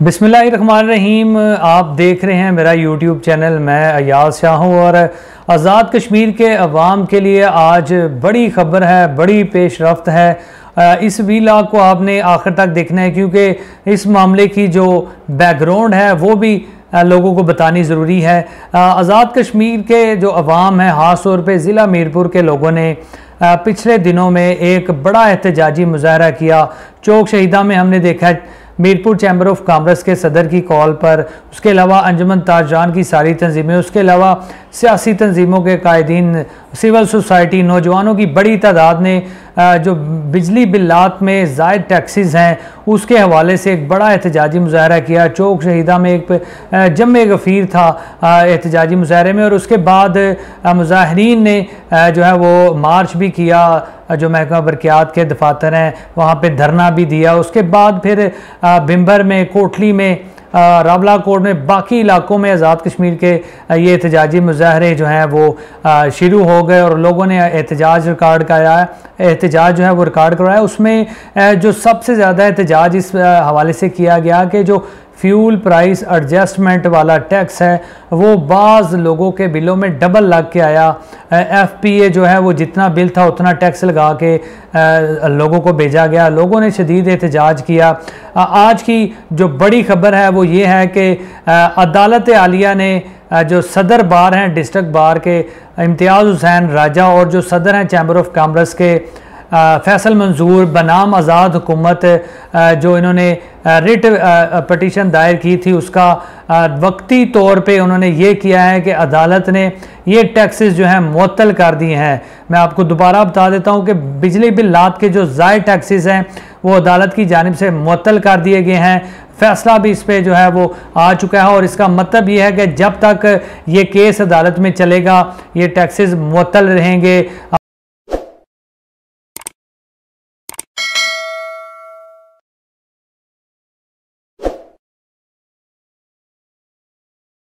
बिस्मिल्लाहिर्रहमानिर्रहीम। आप देख रहे हैं मेरा यूट्यूब चैनल। मैं अयाज शाह हूँ और आज़ाद कश्मीर के अवाम के लिए आज बड़ी ख़बर है, बड़ी पेशरफ्त है। इस व्लॉग को आपने आखिर तक देखना है क्योंकि इस मामले की जो बैकग्राउंड है वो भी लोगों को बतानी ज़रूरी है। आज़ाद कश्मीर के जो अवाम है, ख़ास तौर पे ज़िला मीरपुर के लोगों ने पिछले दिनों में एक बड़ा एहतजाजी मुजाहरा किया। चौक शहीदा में हमने देखा है मीरपुर चैम्बर ऑफ कॉमर्स के सदर की कॉल पर, उसके अलावा अंजुमन ताजरान की सारी तंजीमें, उसके अलावा सियासी तंजीमों के कायदीन, सिविल सोसाइटी, नौजवानों की बड़ी तादाद ने जो बिजली बिल्लात में ज़ायद टैक्सेस हैं उसके हवाले से एक बड़ा एहतजाजी मुजाहरा किया। चौक शहीदा में एक जम्मे गफ़ीर था एहतजाजी मुजाहरे में, और उसके बाद मुजाहरीन ने जो है वो मार्च भी किया, जो महकमा बरक़ियात के दफातर हैं वहाँ पे धरना भी दिया। उसके बाद फिर बिम्बर में, कोटली में, रावला कोट में, बाकी इलाकों में आज़ाद कश्मीर के ये एहतजाजी मुजाहरे जो हैं वो शुरू हो गए और लोगों ने एहतजाज रिकॉर्ड कराया। एहतजाज जो है वो रिकॉर्ड करवाया। उसमें जो सबसे ज़्यादा एहतजाज इस हवाले से किया गया कि जो फ्यूल प्राइस एडजस्टमेंट वाला टैक्स है वो बाज़ लोगों के बिलों में डबल लग के आया। FPA जो है वो जितना बिल था उतना टैक्स लगा के लोगों को भेजा गया। लोगों ने शदीद एहतजाज किया। आज की जो बड़ी खबर है वो ये है कि अदालत आलिया ने जो सदर बार हैं डिस्ट्रिक्ट बार के इम्तियाज़ हुसैन राजा और जो सदर हैं चैम्बर ऑफ कॉमर्स के फैसल मंजूर बनाम आज़ाद हुकूमत, जो इन्होंने रिट पटिशन दायर की थी उसका वक्ती तौर पे उन्होंने ये किया है कि अदालत ने ये टैक्सेस जो हैं मुअत्तल कर दिए हैं। मैं आपको दोबारा बता देता हूँ कि बिजली बिल्लात के जो ज़ायद टैक्सेस हैं वो अदालत की जानिब से मुअत्तल कर दिए गए हैं। फैसला भी इस पे जो है वो आ चुका है और इसका मतलब ये है कि जब तक ये केस अदालत में चलेगा ये टैक्सेस मुअत्तल रहेंगे।